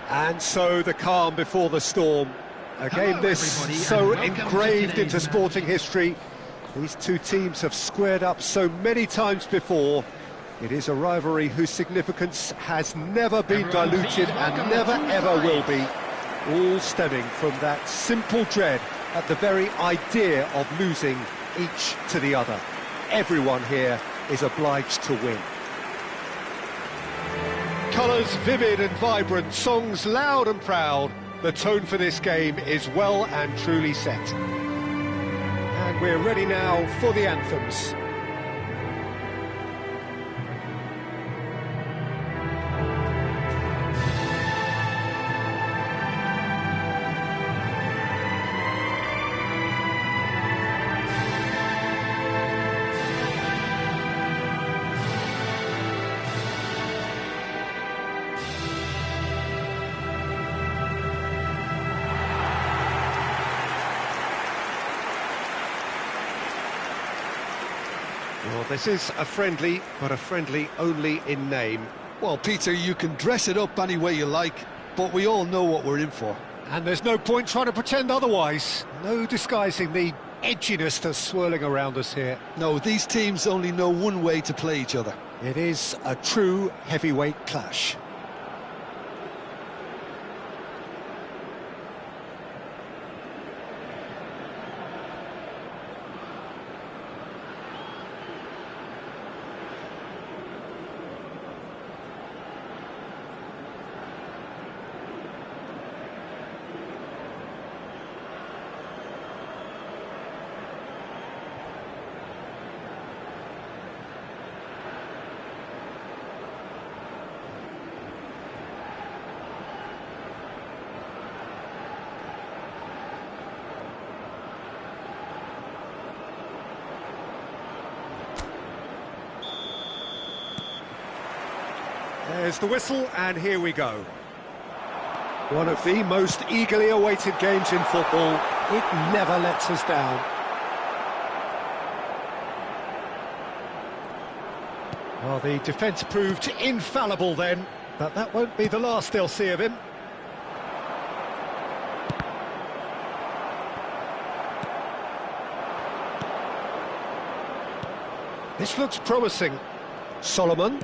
And so the calm before the storm. A game this so engraved into sporting history. These two teams have squared up so many times before. It is a rivalry whose significance has never been diluted and never ever will be. All stemming from that simple dread at the very idea of losing each to the other. Everyone here is obliged to win. Colours vivid and vibrant, songs loud and proud. The tone for this game is well and truly set. And we're ready now for the anthems. Well, this is a friendly, but a friendly only in name. Well, Peter, you can dress it up any way you like, but we all know what we're in for. And there's no point trying to pretend otherwise. No disguising the edginess that's swirling around us here. No, these teams only know one way to play each other. It is a true heavyweight clash. There's the whistle, and here we go. One of the most eagerly awaited games in football. It never lets us down. Well, the defence proved infallible then, but that won't be the last they'll see of him. This looks promising. Solomon.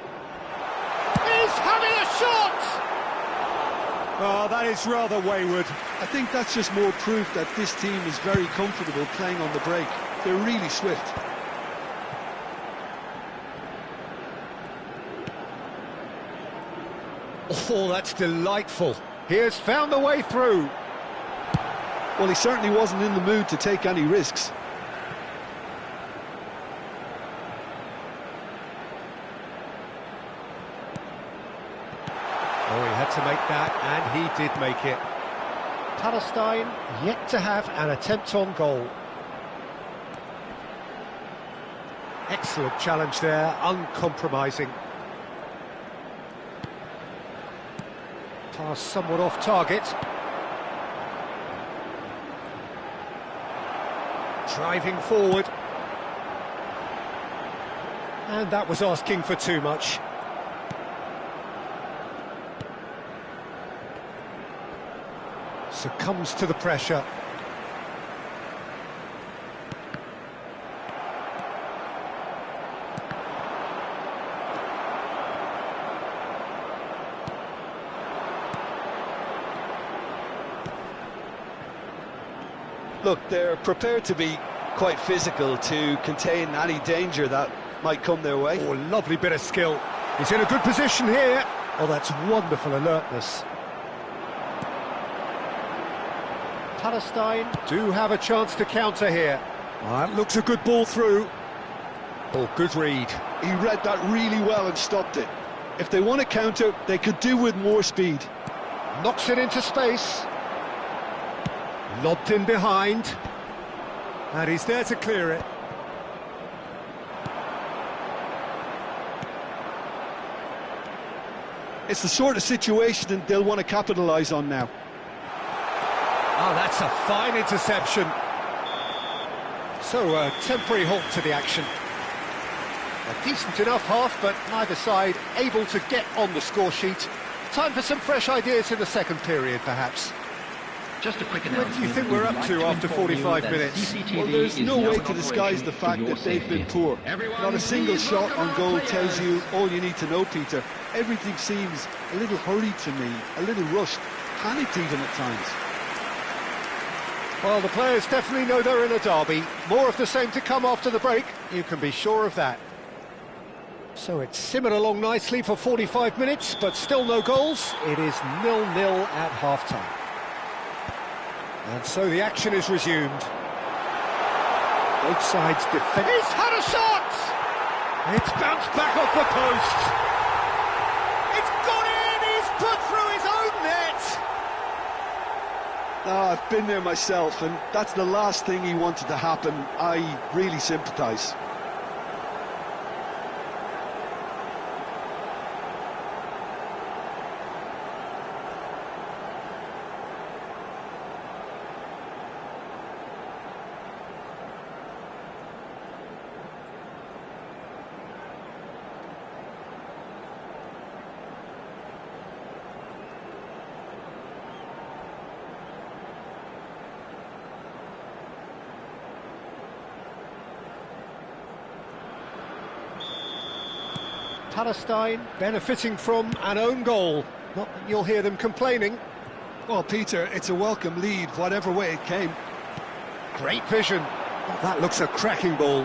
Having a shot! Oh, that is rather wayward. I think that's just more proof that this team is very comfortable playing on the break. They're really swift. Oh, that's delightful. He has found a way through. Well, he certainly wasn't in the mood to take any risks. Oh, he had to make that, and he did make it. Palestine yet to have an attempt on goal. Excellent challenge there, uncompromising. Pass somewhat off target. Driving forward. And that was asking for too much. Succumbs to the pressure. Look, they're prepared to be quite physical to contain any danger that might come their way. Oh, lovely bit of skill. He's in a good position here. Oh, that's wonderful alertness. Palestine do have a chance to counter here. That looks a good ball through. Oh, good read. He read that really well and stopped it. If they want to counter, they could do with more speed. Knocks it into space. Lobbed in behind. And he's there to clear it. It's the sort of situation that they'll want to capitalise on now. Oh, that's a fine interception. So, a temporary halt to the action. A decent enough half, but neither side able to get on the score sheet. time for some fresh ideas in the second period, perhaps. Just a quick What announcement. do you think we're up to after 45 minutes? Well, there's no way to disguise the fact that they've been poor. Not a single shot on goal tells you all you need to know, Peter. Everything seems a little hurried to me, a little rushed, panicked even at times. Well, the players definitely know they're in a derby. More of the same to come after the break, you can be sure of that. So it's simmered along nicely for 45 minutes, but still no goals. It is 0-0 at half-time. And so the action is resumed. Both sides defend. He's had a shot! It's bounced back off the post. It's gone in! He's put through his own net! I've been there myself, and that's the last thing he wanted to happen. I really sympathise. Palestine benefiting from an own goal. Not that you'll hear them complaining. Well, Peter, it's a welcome lead, whatever way it came. Great vision. Well, that looks a cracking ball.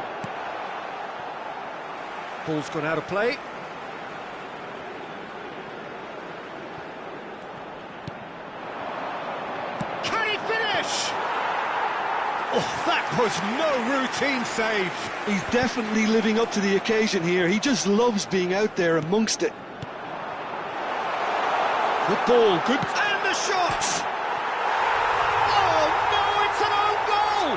Ball's gone out of play. Can he finish? Oh, that was no routine save. He's definitely living up to the occasion here. He just loves being out there amongst it. Good ball, good... And the shot! Oh, no, it's an own goal!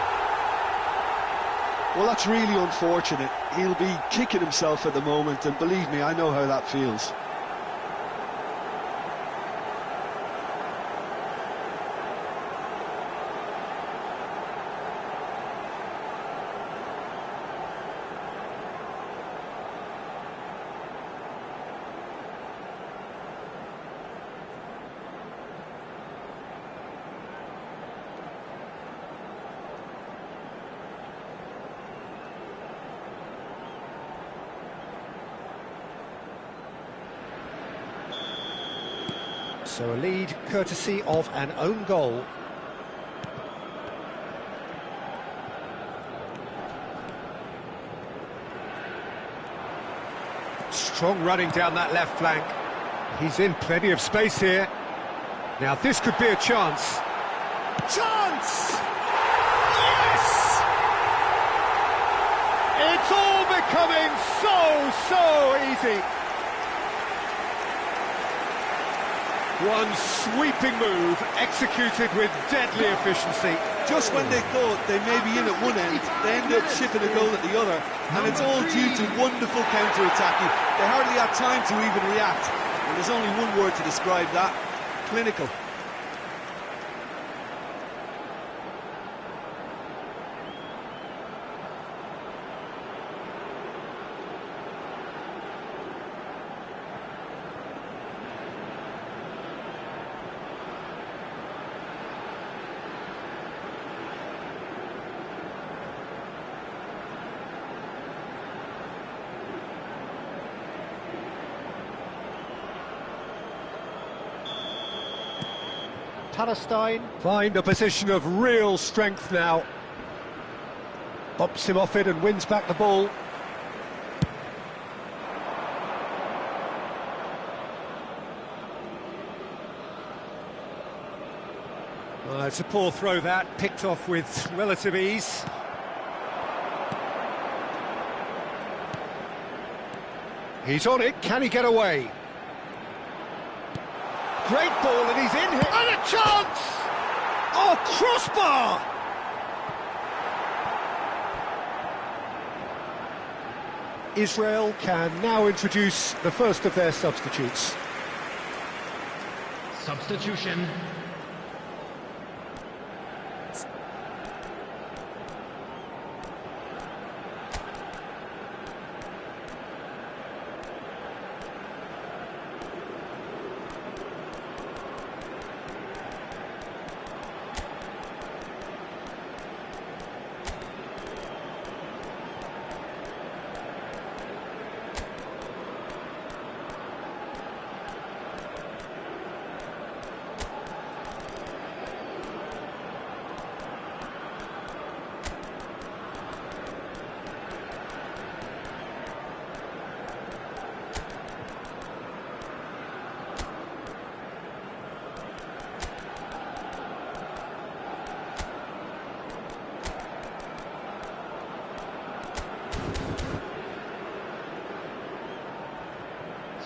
Well, that's really unfortunate. He'll be kicking himself at the moment, and believe me, I know how that feels. So a lead courtesy of an own goal. Strong running down that left flank. He's in plenty of space here. Now this could be a chance. Chance! Yes! It's all becoming so easy. One sweeping move, executed with deadly efficiency. Just when they thought they may be in at one end, they end up shipping a goal at the other, and it's all due to wonderful counter-attacking. They hardly had time to even react, and there's only one word to describe that: clinical. Palestine find a position of real strength now. Bumps him off it and wins back the ball. It's a poor throw that, picked off with relative ease. He's on it, can he get away? Great ball, and he's in here. And a chance! Oh, crossbar! Israel can now introduce the first of their substitutes. Substitution.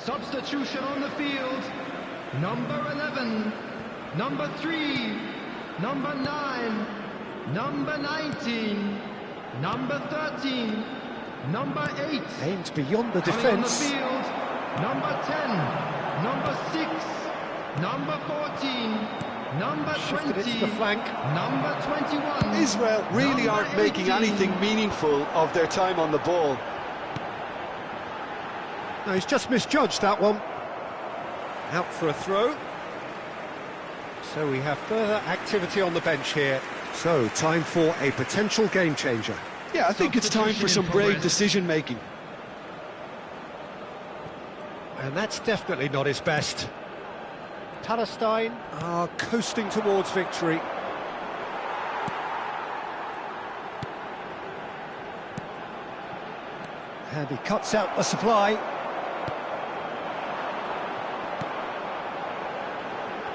Substitution on the field. Number 11, number 3, number 9, number 19, number 13, number 8. Aimed beyond the Coming on the defence. field, number 10, number 6, number 14, number Shifted 20, it to the flank. number 21. Israel really number aren't making 18. anything meaningful of their time on the ball. No, he's just misjudged that one. Out for a throw. So we have further activity on the bench here. So, time for a potential game changer. Yeah, I think it's time for some brave decision-making. And that's definitely not his best. Palestine are coasting towards victory. And he cuts out the supply.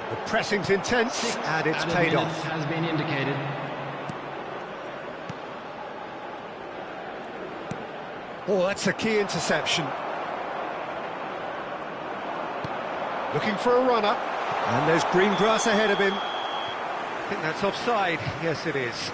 The pressing's intense, and it's paid off. Has been indicated. Oh, that's a key interception. Looking for a runner. And there's green grass ahead of him. I think that's offside. Yes, it is.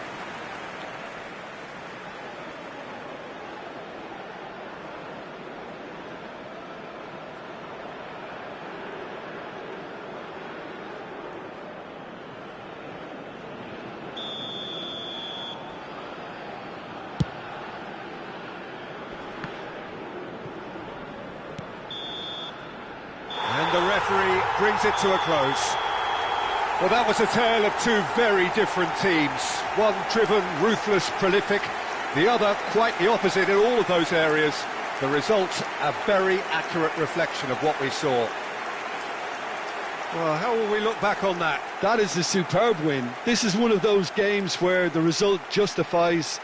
And the referee brings it to a close. Well, that was a tale of two very different teams. One driven, ruthless, prolific. The other quite the opposite in all of those areas. The result, a very accurate reflection of what we saw. Well, how will we look back on that? That is a superb win. This is one of those games where the result justifies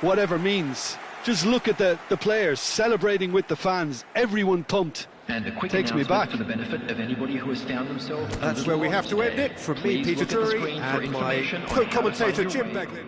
whatever means. Just look at the players celebrating with the fans. Everyone pumped. And a quick Takes me announcement back. for the benefit of anybody who has found themselves. That's where we have to end it. From me, Please Peter look at the Drury, screen for and my information on how to find co-commentator, your Jim way. Beglin.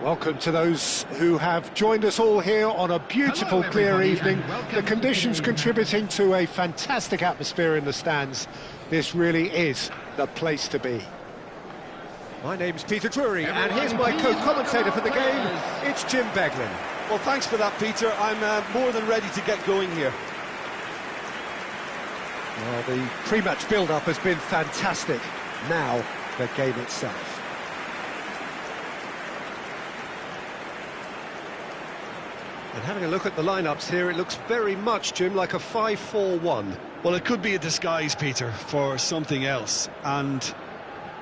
Welcome to those who have joined us all here on a beautiful, clear evening. The conditions contributing to a fantastic atmosphere in the stands. This really is the place to be. My name's Peter Drury, and here's my co-commentator for the game. It's Jim Beglin. Well, thanks for that, Peter. I'm more than ready to get going here. Well, the pre-match build-up has been fantastic. Now, the game itself. And having a look at the lineups here, it looks very much, Jim, like a 5-4-1. Well, it could be a disguise, Peter, for something else. And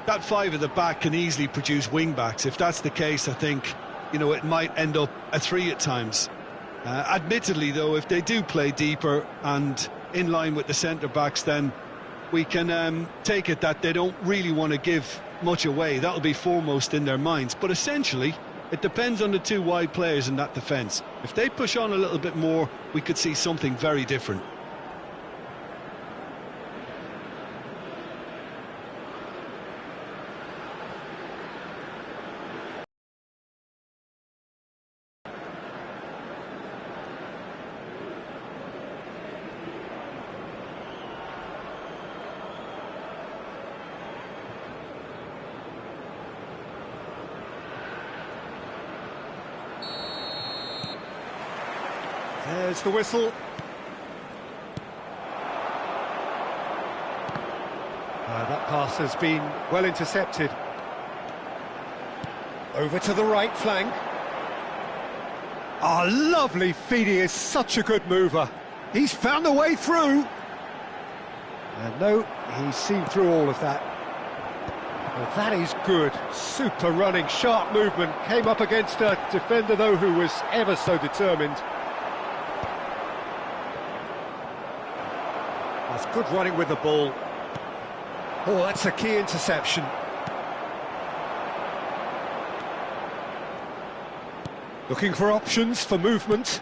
that five at the back can easily produce wing-backs. If that's the case, I think, you know, it might end up a 3 at times. Admittedly, though, if they do play deeper and in line with the centre-backs, then we can take it that they don't really want to give much away. That'll be foremost in their minds. But essentially, it depends on the two wide players in that defence. If they push on a little bit more, we could see something very different. There's the whistle. That pass has been well intercepted. Over to the right flank. Ah, lovely feed. He is such a good mover. He's found a way through. And no, he's seen through all of that. Well, that is good. Super running, sharp movement. Came up against a defender, though, who was ever so determined. That's good running with the ball. Oh, that's a key interception. Looking for options for movement.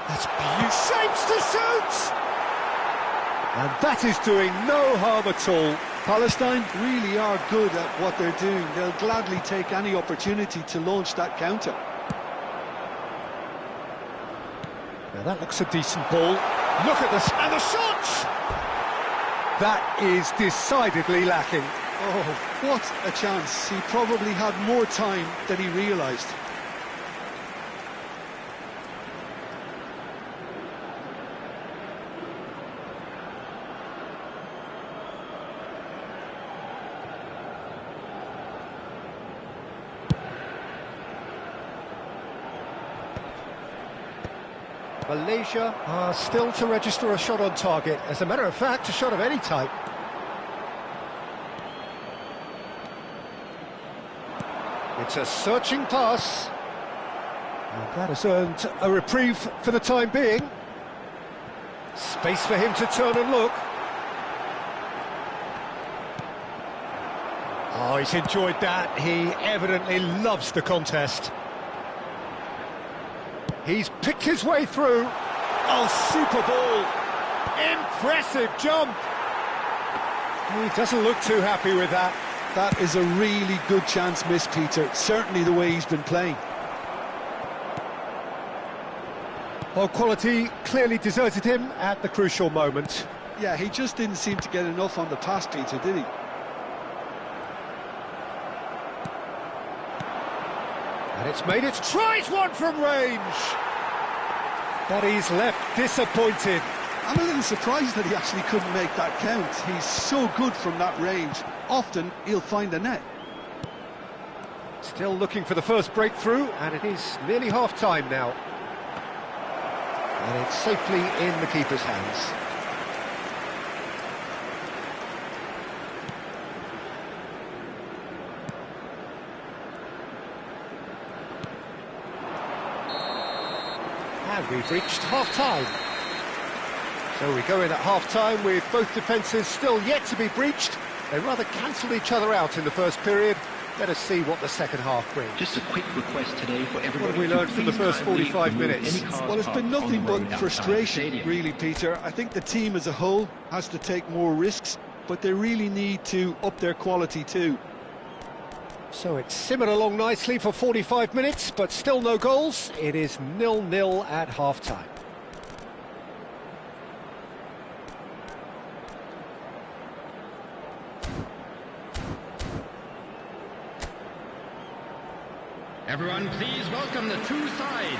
That's beautiful. Shapes to shoot! And that is doing no harm at all. Palestine really are good at what they're doing. They'll gladly take any opportunity to launch that counter. Now that looks a decent ball. Look at this, and the shot! That is decidedly lacking. Oh, what a chance. He probably had more time than he realised. Malaysia are still to register a shot on target. As a matter of fact, a shot of any type. It's a searching pass. And that has earned a reprieve for the time being. Space for him to turn and look. Oh, he's enjoyed that. He evidently loves the contest. He's picked his way through. Oh, super ball. Impressive jump. He doesn't look too happy with that. That is a really good chance missed, Peter. Certainly the way he's been playing. Well, quality clearly deserted him at the crucial moment. Yeah, he just didn't seem to get enough on the pass, Peter, did he? And it's made it, tries one from range! But he's left disappointed. I'm a little surprised that he actually couldn't make that count. He's so good from that range. Often, he'll find the net. Still looking for the first breakthrough, and it is nearly half-time now. And it's safely in the keeper's hands. And we've reached half-time. So we go in at half-time with both defences still yet to be breached. They rather cancelled each other out in the first period. Let us see what the second half brings. Just a quick request today for everybody. What have we learned from the first 45 minutes? Well, it's been nothing but frustration, really, Peter. I think the team as a whole has to take more risks, but they really need to up their quality too. So it's simmered along nicely for 45 minutes, but still no goals. It is 0-0 at half-time. Everyone, please welcome the two sides.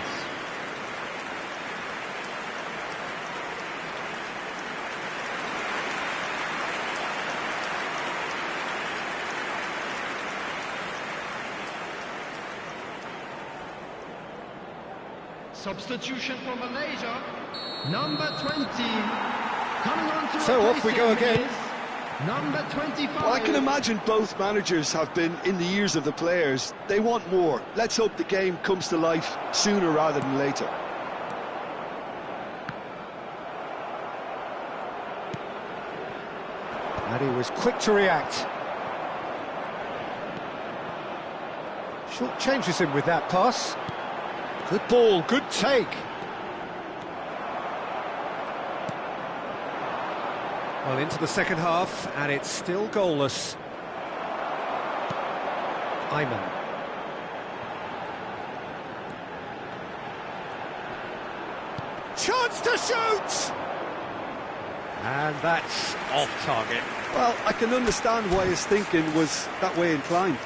Substitution for Malaysia, number 20. Coming on to so off we go again. Number 25. Well, I can imagine both managers have been in the ears of the players. They want more. Let's hope the game comes to life sooner rather than later. And he was quick to react. Short changes him with that pass. Good ball, good take. Well, into the second half, and it's still goalless. Ayman. Chance to shoot! And that's off target. Well, I can understand why his thinking was that way inclined.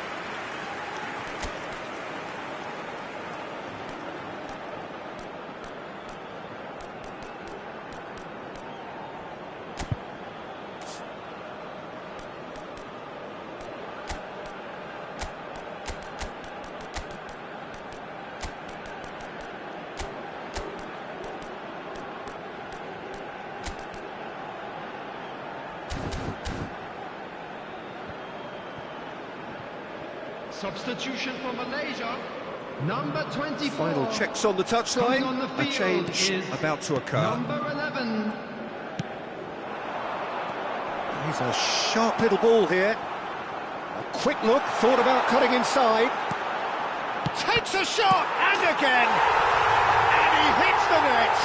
Substitution for Malaysia, number 24. Final checks on the touchline. On the A change about to occur. Number 11. He's a sharp little ball here. A quick look, thought about cutting inside. Takes a shot, and again! And he hits the net!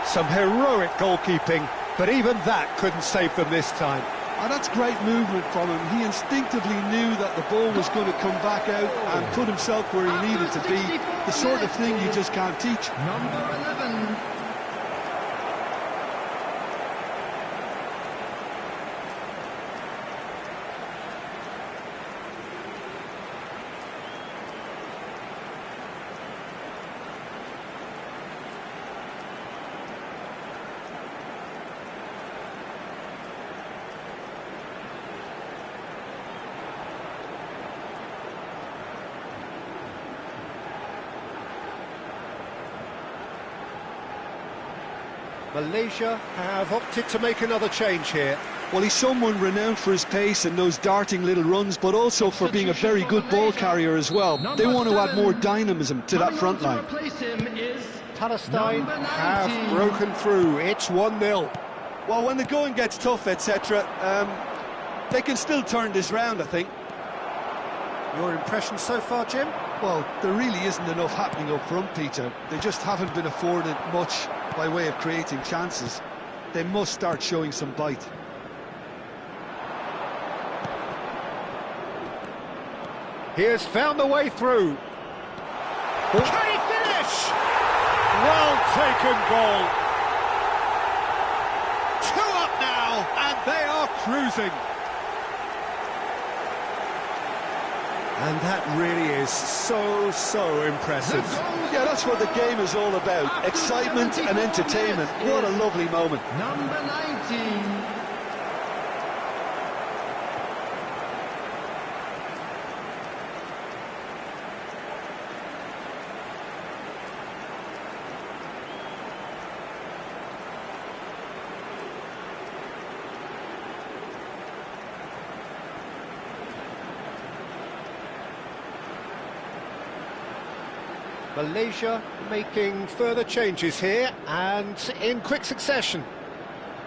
Some heroic goalkeeping, but even that couldn't save them this time. Oh, that's great movement from him. He instinctively knew that the ball was going to come back out and put himself where he needed to be. The sort of thing you just can't teach. Number 11. Malaysia have opted to make another change here. Well, he's someone renowned for his pace and those darting little runs, but also for being a very good ball carrier as well. They want to add more dynamism to that front line. Palestine have broken through. It's 1-0. Well, when the going gets tough, etc., they can still turn this round, I think. Your impression so far, Jim? Well, there really isn't enough happening up front, Peter. They just haven't been afforded much by way of creating chances. They must start showing some bite. He has found the way through. Can he finish? Well taken goal. 2 up now, and they are cruising. And that really is so impressive. Yeah, that's what the game is all about. Excitement and entertainment. What a lovely moment. Number 19. Malaysia making further changes here, and in quick succession.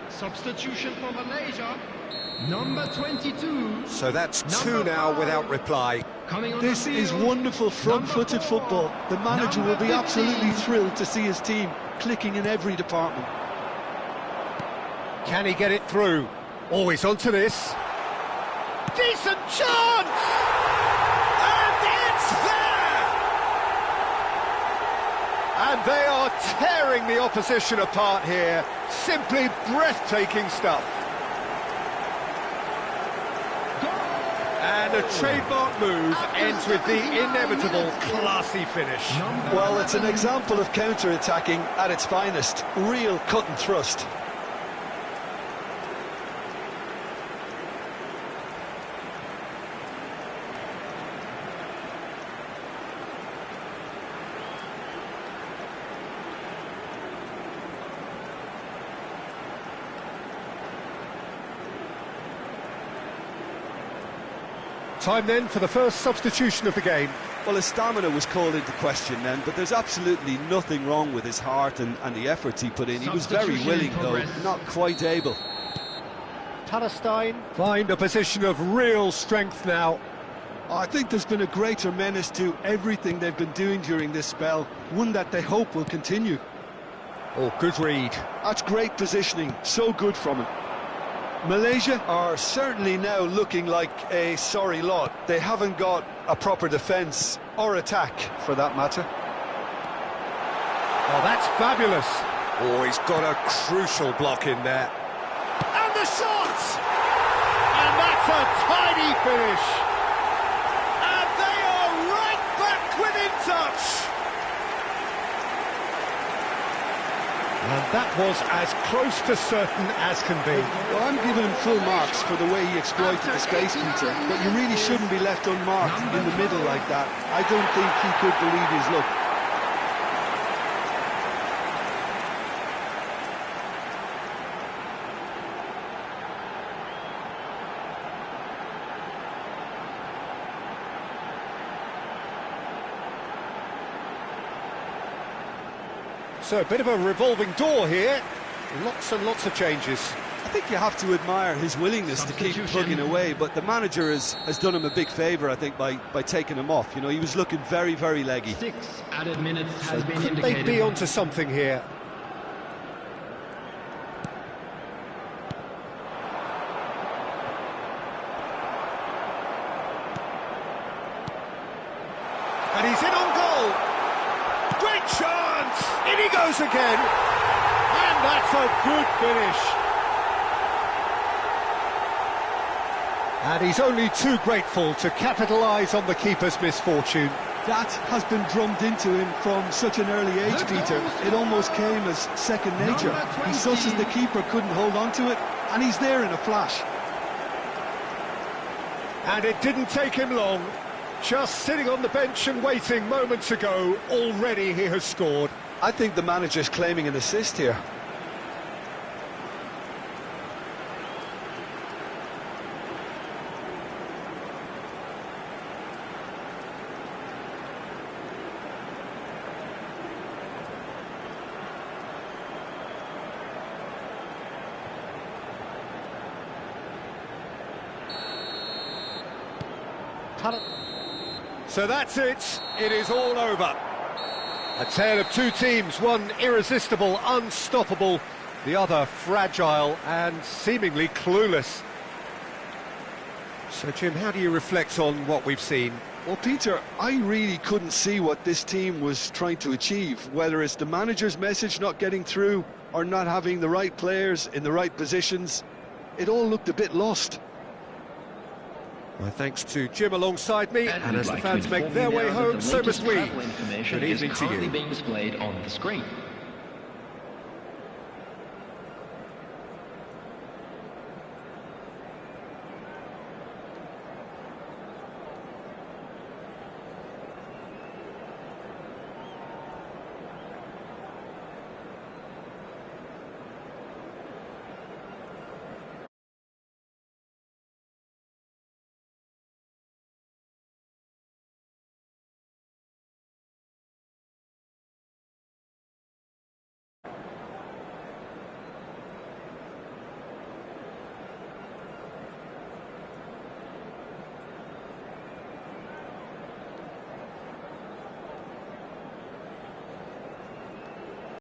Substitution for Malaysia, number 22. So that's 2 now without reply. This is wonderful front-footed football. The manager will be absolutely thrilled to see his team clicking in every department. Can he get it through? Always onto this. Decent chance! And it's there! And they are tearing the opposition apart here. Simply breathtaking stuff. And a trademark move ends with the inevitable classy finish. Well, it's an example of counter-attacking at its finest. Real cut and thrust. Time then for the first substitution of the game. Well, his stamina was called into question then, but there's absolutely nothing wrong with his heart and the efforts he put in. He was very willing, though, not quite able. Palestine find a position of real strength now. I think there's been a greater menace to everything they've been doing during this spell, one that they hope will continue. Oh, good read. That's great positioning, so good from him. Malaysia are certainly now looking like a sorry lot. They haven't got a proper defence, or attack, for that matter. Oh, that's fabulous. Oh, he's got a crucial block in there. And the shot! And that's a tidy finish. And they are right back within touch. And that was as close to certain as can be. Well, I'm giving him full marks for the way he exploited the space, Peter, but you really shouldn't be left unmarked in the middle like that. I don't think he could believe his luck. So a bit of a revolving door here. Lots and lots of changes. I think you have to admire his willingness to keep plugging away, but the manager has done him a big favour, I think, by taking him off. You know, he was looking very, very leggy. 6 added minutes has been Could indicated. they be onto something here? And he's in on goal. Great chance! In he goes again. And that's a good finish. And he's only too grateful to capitalise on the keeper's misfortune. That has been drummed into him from such an early age, Peter. It almost came as second nature. He susses the keeper couldn't hold on to it, and he's there in a flash. And it didn't take him long. Just sitting on the bench and waiting moments ago, already he has scored. I think the manager's claiming an assist here. So that's it. It is all over. A tale of two teams, one irresistible, unstoppable, the other fragile and seemingly clueless. So, Jim, how do you reflect on what we've seen? Well, Peter, I really couldn't see what this team was trying to achieve, whether it's the manager's message not getting through or not having the right players in the right positions. It all looked a bit lost. My thanks to Jim alongside me, and as the fans make their way home, so must we. Good evening to you. Being displayed on the screen.